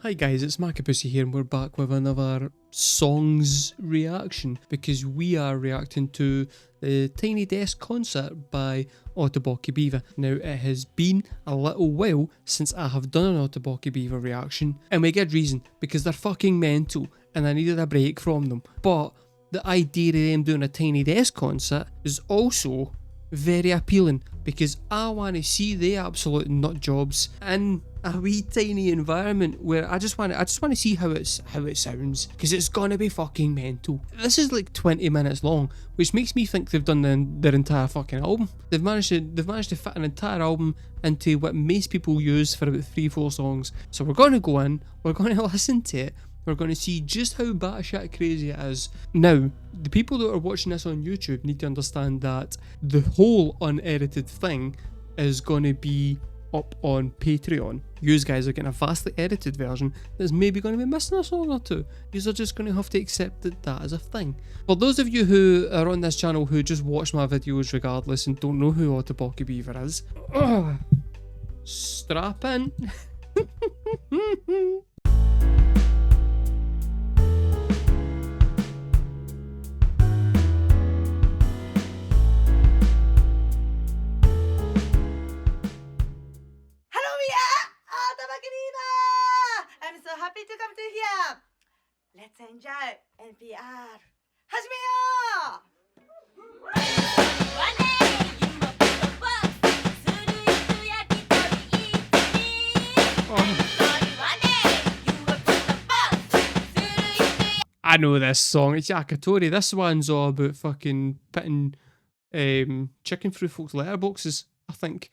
Hi guys, it's markabusi here and we're back with another songs reaction because we are reacting to the Tiny Desk concert by Otoboke Beaver. Now it has been a little while since I have done an Otoboke Beaver reaction, and with good reason because they're fucking mental and I needed a break from them. But the idea of them doing a Tiny Desk concert is also very appealing because I want to see the absolute nut jobs in a wee tiny environment where I just want to see how it sounds, because it's gonna be fucking mental. This is like 20 minutes long, which makes me think they've done their entire fucking album. They've managed to fit an entire album into what most people use for about 3-4 songs. So we're gonna go in, we're gonna listen to it. We're going to see just how batshit crazy it is. Now, the people that are watching this on YouTube need to understand that the whole unedited thing is going to be up on Patreon. You guys are getting a vastly edited version that's maybe going to be missing a song or two. You are just going to have to accept that is a thing. For those of you who are on this channel who just watch my videos regardless and don't know who Otoboke Beaver is, strap in. Happy to come to here. Let's enjoy NPR. 始めよう I know this song. It's Yakitori. This one's all about fucking putting chicken through folks' letterboxes, I think.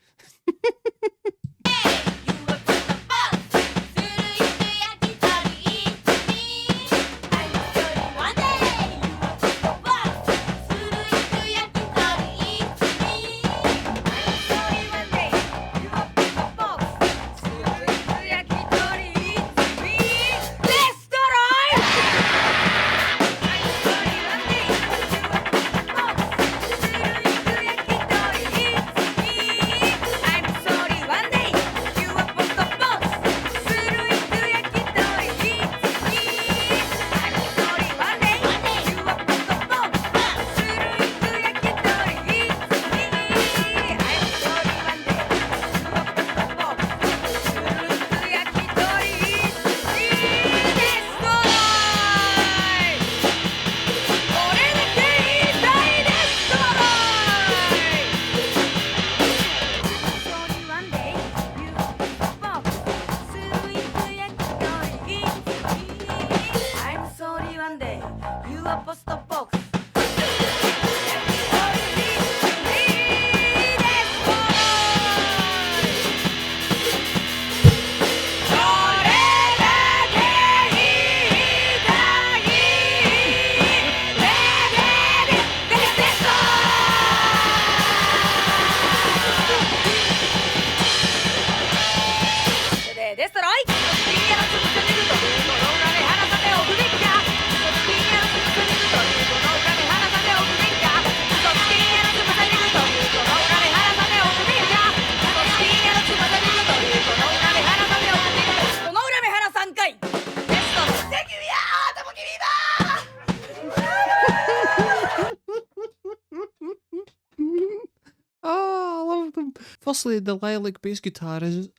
Firstly, the lilac bass guitar is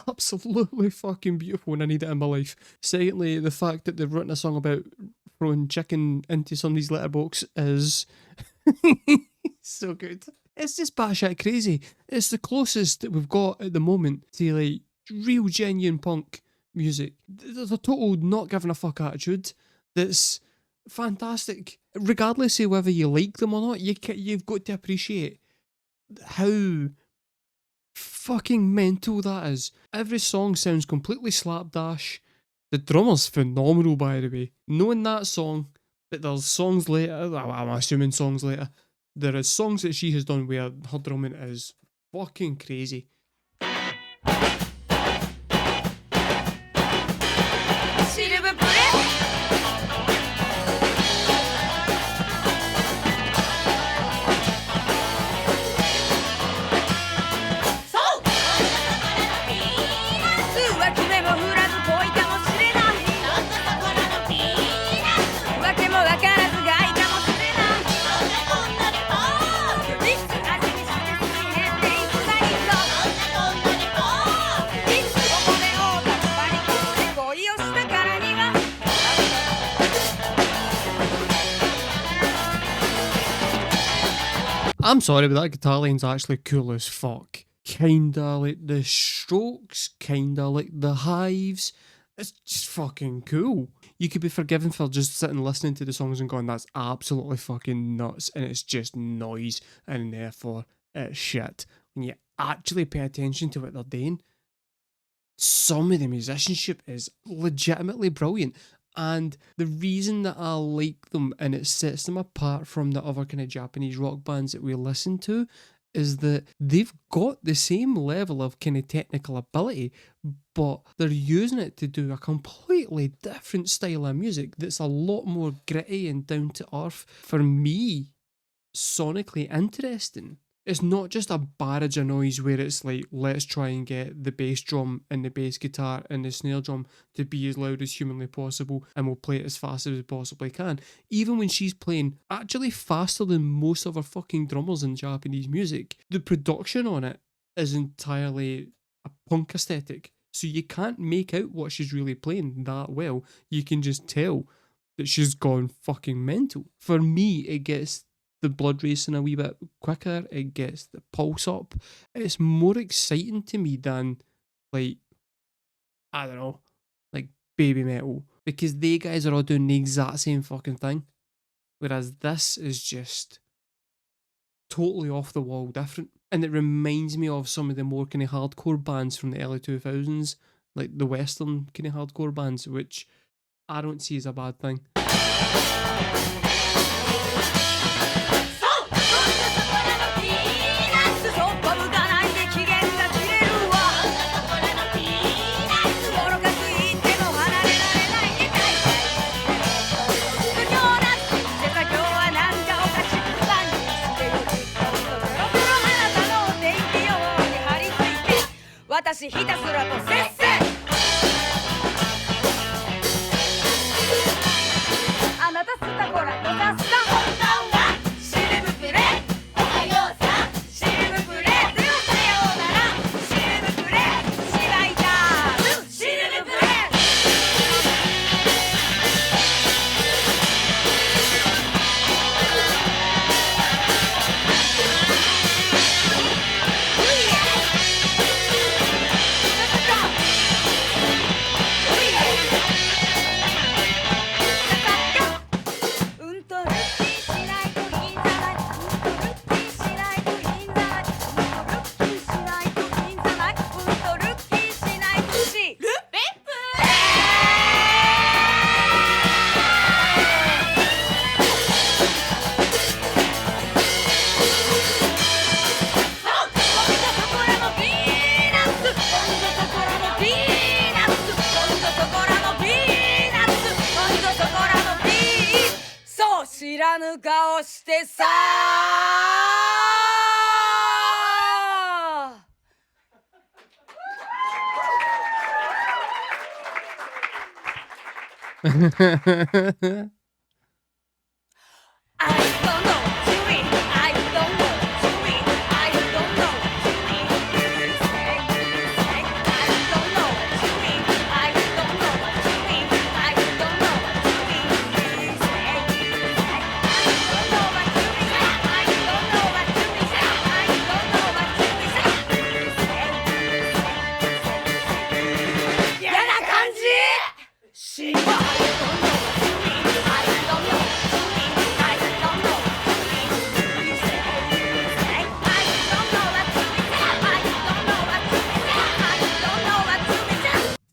absolutely fucking beautiful and I need it in my life. Secondly, the fact that they've written a song about throwing chicken into somebody's letterbox is so good. It's just batshit crazy. It's the closest that we've got at the moment to like real genuine punk music. There's a total not giving a fuck attitude that's fantastic. Regardless of whether you like them or not, you've got to appreciate how fucking mental that is. Every song sounds completely slapdash. The drummer's phenomenal, by the way. Knowing that song, but there's songs later, I'm assuming songs later, there is songs that she has done where her drumming is fucking crazy. I'm sorry, but that guitar line's actually cool as fuck. Kinda like the Strokes, kinda like the Hives. It's just fucking cool. You could be forgiven for just sitting listening to the songs and going, that's absolutely fucking nuts, and it's just noise, and therefore it's shit. When you actually pay attention to what they're doing, some of the musicianship is legitimately brilliant. And the reason that I like them and it sets them apart from the other kind of Japanese rock bands that we listen to is that they've got the same level of kind of technical ability, but they're using it to do a completely different style of music that's a lot more gritty and down to earth. For me, sonically interesting. It's not just a barrage of noise where it's like, let's try and get the bass drum and the bass guitar and the snare drum to be as loud as humanly possible and we'll play it as fast as we possibly can. Even when she's playing actually faster than most of her fucking drummers in Japanese music, the production on it is entirely a punk aesthetic. So you can't make out what she's really playing that well. You can just tell that she's gone fucking mental. For me, it gets the blood racing a wee bit quicker, it gets the pulse up. It's more exciting to me than, like, I don't know, like baby metal. Because they guys are all doing the exact same fucking thing. Whereas this is just totally off the wall different. And it reminds me of some of the more kind of hardcore bands from the early 2000s, like the Western kind of hardcore bands, which I don't see as a bad thing.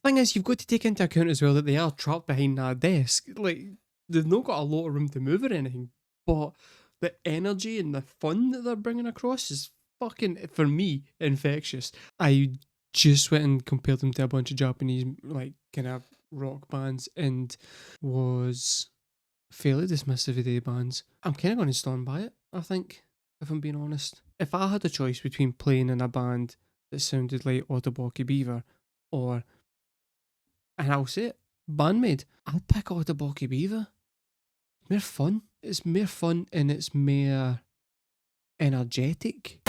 Thing is, you've got to take into account as well that they are trapped behind that desk. Like, they've not got a lot of room to move or anything, but the energy and the fun that they're bringing across is fucking, for me, infectious. I just went and compared them to a bunch of Japanese, like, kind of rock bands and was fairly dismissive of the bands. I'm kind of going to stand by it, I think, if I'm being honest. If I had a choice between playing in a band that sounded like Otoboke Beaver or, and I'll say it, Bandmate, I'd pick Otoboke Beaver. More fun. It's more fun and it's more energetic.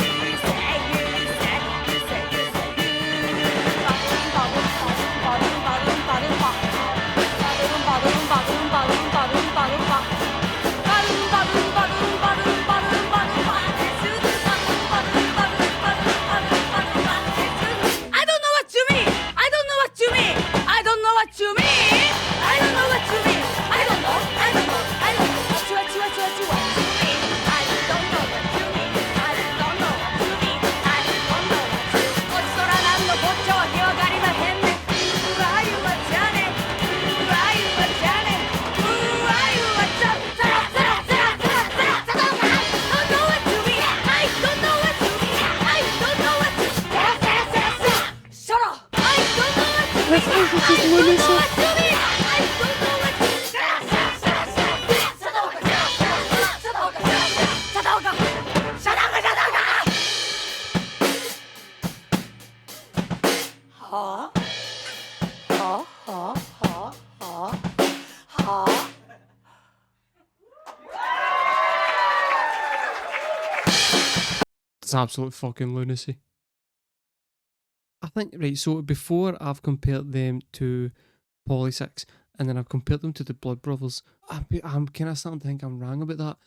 It's absolute fucking lunacy. I think, right, so before I've compared them to Poly6, and then I've compared them to the Blood Brothers, I'm kind of starting to think I'm wrong about that,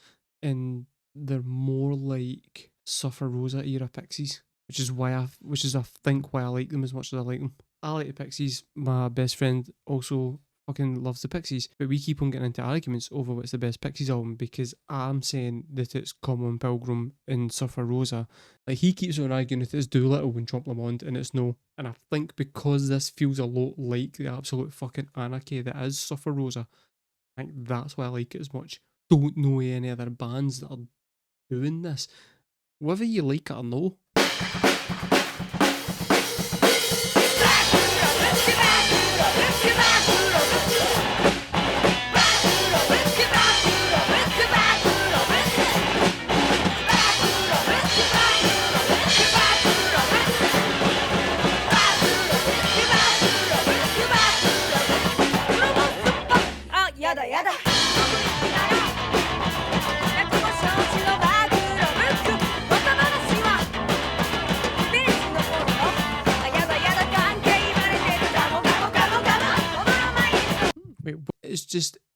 and they're more like Suffer Rosa era Pixies, which is I think why I like them as much as I like them. I like the Pixies. My best friend also fucking loves the Pixies, but we keep on getting into arguments over what's the best Pixies album because I'm saying that it's Common Pilgrim and Suffer Rosa. Like, he keeps on arguing that it's Doolittle and Trompe Le Monde, and it's no. And I think because this feels a lot like the absolute fucking anarchy that is Suffer Rosa, I think that's why I like it as much. Don't know any other bands that are doing this. Whether you like it or no,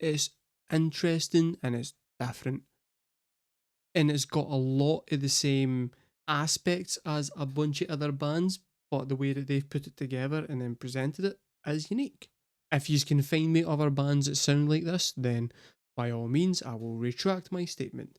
it's interesting and it's different. And it's got a lot of the same aspects as a bunch of other bands, but the way that they've put it together and then presented it is unique. If you can find me other bands that sound like this, then by all means I will retract my statement.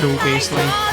No baseline.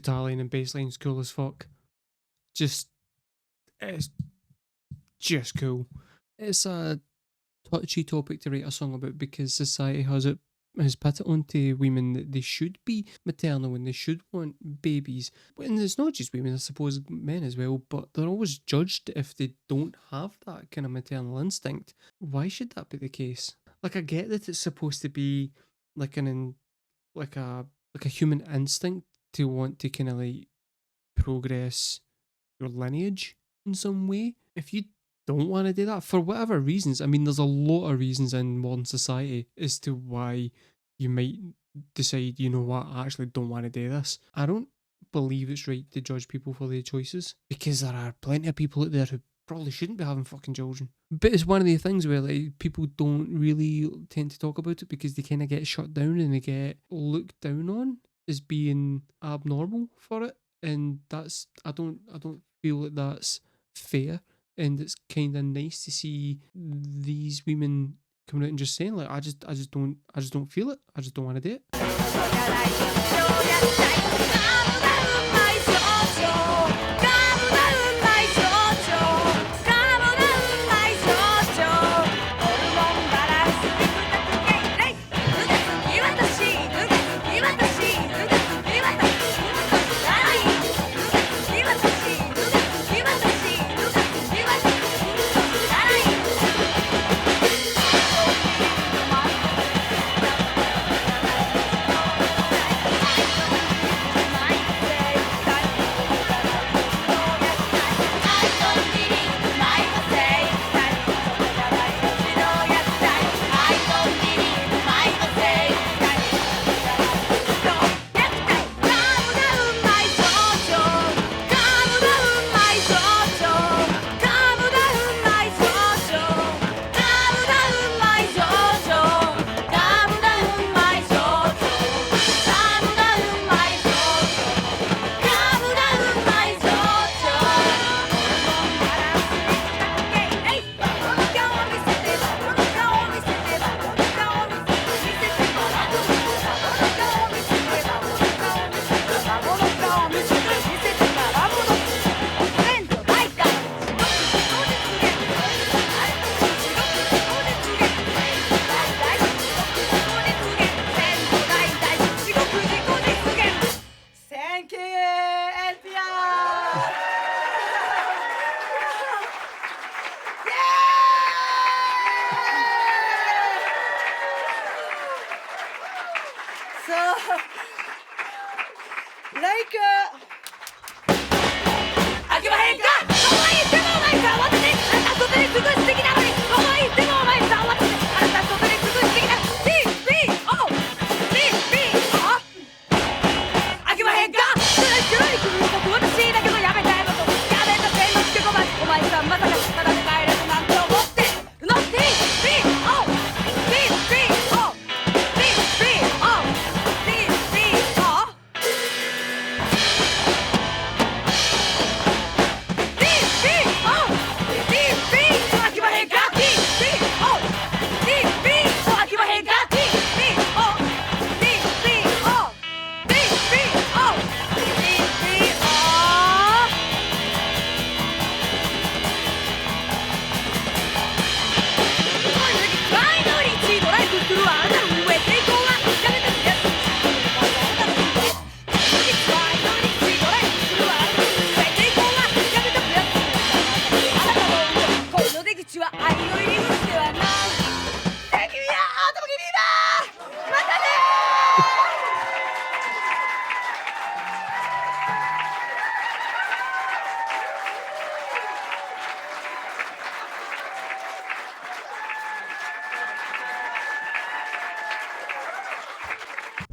guitar line and bass line's cool as fuck. It's just cool. It's a touchy topic to write a song about because society has put it onto women that they should be maternal and they should want babies. And it's not just women, I suppose men as well, but they're always judged if they don't have that kind of maternal instinct. Why should that be the case? Like, I get that it's supposed to be like like a human instinct to want to kind of like progress your lineage in some way. If you don't want to do that for whatever reasons, I mean, there's a lot of reasons in modern society as to why you might decide, you know what, I actually don't want to do this. I don't believe it's right to judge people for their choices because there are plenty of people out there who probably shouldn't be having fucking children. But it's one of the things where like people don't really tend to talk about it because they kind of get shut down and they get looked down on as being abnormal for it, and I don't feel like that's fair. And it's kind of nice to see these women coming out and just saying like, I just don't feel it. I just don't want to do it.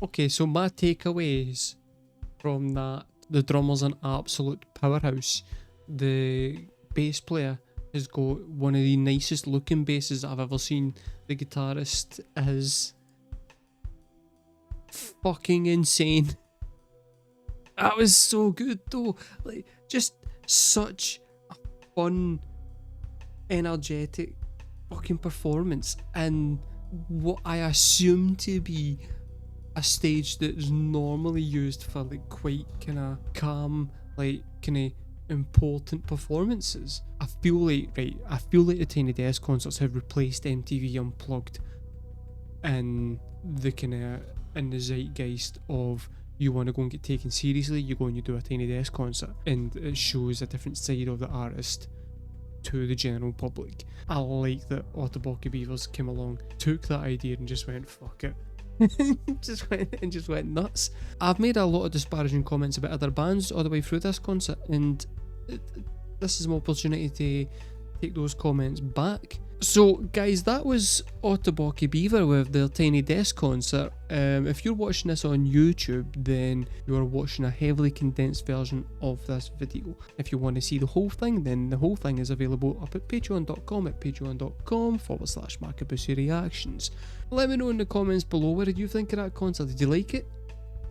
Okay, so my takeaways from that: the drummer's an absolute powerhouse. The bass player has got one of the nicest looking basses I've ever seen. The guitarist is fucking insane. That was so good though. Like, just such a fun, energetic fucking performance, and what I assume to be a stage that's normally used for like quite kind of calm, like kind of important performances. I feel like the Tiny Desk concerts have replaced MTV Unplugged in the kind of in the zeitgeist of, you want to go and get taken seriously, you go and you do a Tiny Desk concert, and it shows a different side of the artist to the general public. I like that Otoboke Beavers came along, took that idea and just went fuck it. just went nuts. I've made a lot of disparaging comments about other bands all the way through this concert, and this is my opportunity to take those comments back. So guys, that was Otoboke Beaver with their Tiny Desk concert. If you're watching this on YouTube, then you are watching a heavily condensed version of this video. If you want to see the whole thing, then the whole thing is available up at patreon.com at patreon.com/markabusi reactions. Let me know in the comments below, what did you think of that concert? Did you like it?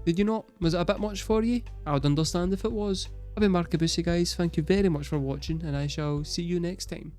Did you not? Was it a bit much for you? I would understand if it was. I've been Markabusi guys, thank you very much for watching, and I shall see you next time.